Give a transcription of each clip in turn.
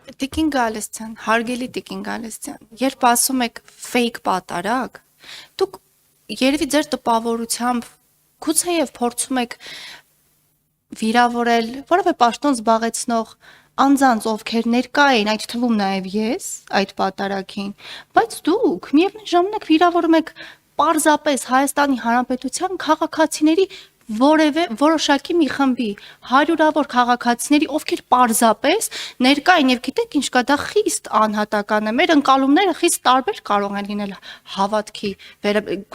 Տիկին Գալստյան, հարգելի Տիկին Գալստյան, երբ ասում եք fake պատարագ, դուք երևի ձեր տպավորությամբ գուցեև փորձում եք վիրավորել որևէ պաշտոն զբաղեցնող անձանց, ովքեր ներկա էին, այդ թվում նաև ես, այդ պատարագին, բայց դուք միևնույն ժամանակ վիրավորում եք պարզապես Հայաստանի Հանրապետության քաղաքացիների որևէ որոշակի մի խմբի հարյուրավոր քաղաքացիների, ովքեր պարզապես ներկա են եւ գիտեք ինչ կա, դա խիստ անհատական է, մեր ընկալումները խիստ տարբեր կարող են լինել հավատքի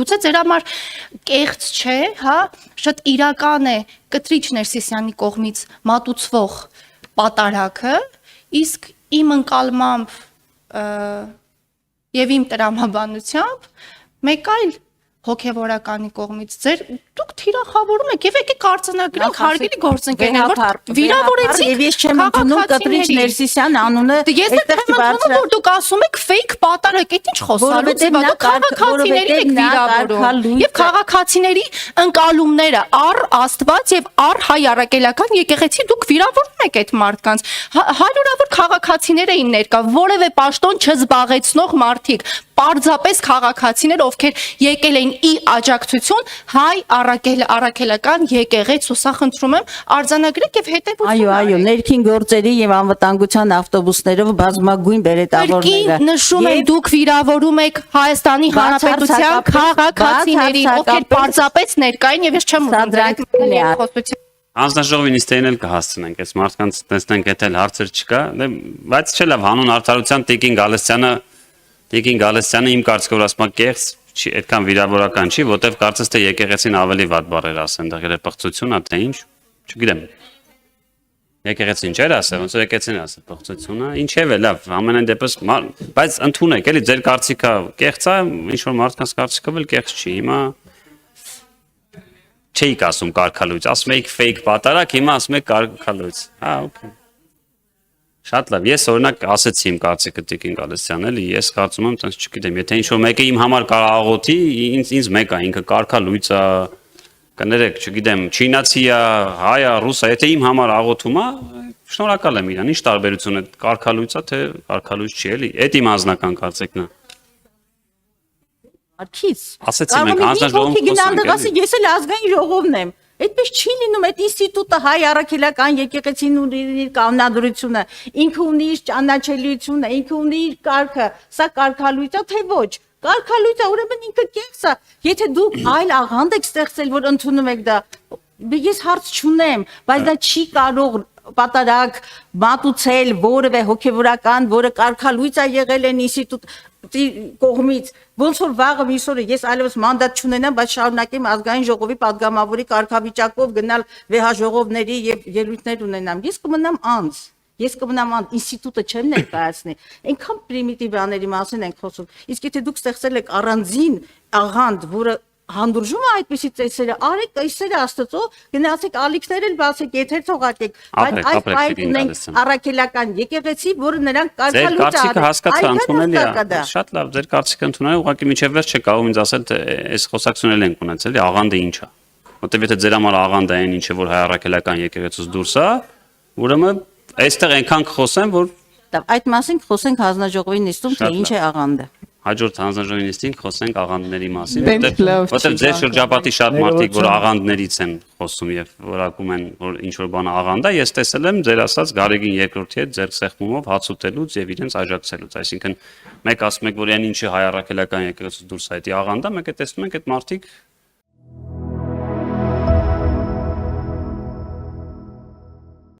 գուցե ձեր համար կեղծ չէ, հա, շատ իրական է Կտրիչ Ներսիսյանի կողմից մատուցվող պատարագը, իսկ իմ ընկալմամբ եւ իմ տրամաբանությամբ մեկ այլ հոգևորականի կողմից դուք թիրախավորում եք եւ եկեք արձանագրենք հարգելի գործընկերներ, որ վիրավորեցիք եւ ես չեմ ընդունում Կտրիչ Ներսիսյան անունը, ես չեմ ընդունում, որ դուք ասում եք fake պատարագ, այդ ինչ խոսալուց է, դուք քաղաքացիների եք վիրավորում եւ քաղաքացիների ընկալումները առ Աստված եւ առ հայ առաքելական եկեղեցի դուք վիրավորում եք այդ մարդկանց, հարյուրավոր քաղաքացիներ էին ներկա, որևէ պաշտոն չզբաղեցնող մարդիկ, պարզապես քաղաքացիներ, ովքեր եկել էին ի աջակցություն հայ առաքելական եկեղեցու, սա խնդրում եմ արձանագրեք եւ հետեւություն այո, ներքին գործերի եւ անվտանգության ավտոբուսներով բազմագույն բերետավորները նշում են դուք վիրավորում եք Հայաստանի Հանրապետության քաղաքացիներին, ովքեր պարզապես ներկա են եւ ես չեմ ուզում Հանձնաժողովին իստեին էլ կհասցնենք, այս մարդկանց տեսնենք, եթե հարցեր չկա, բայց չէ լավ, հանուն արդարության Տիկին Գալստյանը իմ կարծիքով ասում է կեղծ, այդքան վիրավորական չի, որտեվ կարծես թե եկեղեցին ավելի վատ բառեր ասեն, դա երեփոխություն է, թե ինչ, չգիտեմ։ Եկեղեցին չէր ասել, ոնց որ եկեղեցին ասել, փոխությունա, ինչև է լավ, ամենայն դեպս, բայց ընդունեք, էլի ձեր կարծիքը կեղծ է, ինչ որ մարդկանց կարծիքով էլ կեղծ չի, հիմա չէիք ասում կարգալույց, ասում եք fake պատարագ, հիմա ասում եք կարգալույց, հա, օքեյ։ Շատ լավ, ես օրինակ ասեցի իմ կարծիքը Տիկին Գալստյան, էլի, ես կարծում եմ, տենց չգիտեմ, եթե ինչ-որ մեկը իմ համար կարաղոթի, ինձ մեկ է, ինքը կարգալույց է, կներեք, չգիտեմ, չինացի է, հայ է, ռուս է, եթե իմ համար աղոթում է, շնորհակալ եմ իրան, ինչ տարբերություն է, կարգալույց է, թե կարգալույց չի, էլի, այդ իմ անձնական կարծիքն է։ Արքից։ Ասեցի մենք հանձնաժողովում խոսանք, ես էլ ազգային ժողովն եմ։ Այդպես չի լինում, այդ ինստիտուտը հայ առաքելական եկեղեցին ունի իր կանոնադրությունը, ինքը ունի իր ճանաչելիությունը, ինքը ունի իր կարգը, սա կարգալույց է, թե ոչ։ Կարգալույց է, ուրեմն ինքը կեղծ է։ Եթե դուք այլ աղանդ եք ստեղծել, որ ընդունում եք դա, ես հարց չունեմ, բայց դա չի կարող պատարագ մատուցել որևէ հոգևորական, որը կարգալույց է եղել են ինստիտուտ կողմից, ոնց որ վաղը միսօրը ես այլևս մանդատ չունենամ, բայց շարունակեմ ազգային ժողովի падգամավորի կարգավիճակով գնալ վեհաժողովների եւ ելույթներ ունենամ։ Ես կմնամ անձ, ինստիտուտը չեմ ներկայացնի։ Այնքան պրիմիտիվ բաների մասին ենք խոսում։ Իսկ եթե դուք ստեղծել եք առանձին աղանդ, որը հանդուրժում է այդպիսի ծեսերը, արեք կայսերը Աստծո, գնացեք ալիքներ էլ բացեք, եթեր թողարկեք, բայց այդ ունենք առաքելական եկեղեցի, որը նրանք կարգալույց է։ Ձեր կարծիքը հասկացա, ընդունելի է։ Շատ լավ, ձեր կարծիքը ընդունելի է, ուղղակի միջև վերջ չէ կարող ինձ ասել, թե այս խոսակցությունն ենք ունեցել, աղանդը ինչ է։ Որտեւ եթե ձեր համար աղանդը այն ինչը որ հայ առաքելական եկեղեցուց դուրս է, ուրեմն այստեղ այնքան կխոսեմ, որ այդ մասին կխոսենք հանձնաժողովի նիստում, թե ինչ է աղանդը։ Հաջորդ հանձնաժողովի նիստին խոսենք աղանդների մասին, որտեղ ձեր շրջապատի շատ մարդիկ, որ աղանդներից են խոսում եւ որակում են, որ ինչ որ բան աղանդ է, ես տեսել եմ ձեր ասած Գարեգին երկրորդի հետ ձեր սեղմումով հաց ուտելուց եւ իրենց աջակցելուց, այսինքն մեկ ասում եք, որ այն ինչը հայ առաքելական եկեղեցուց դուրս է, դա աղանդ է, մեկը տեսնում ենք այդ մարդիկ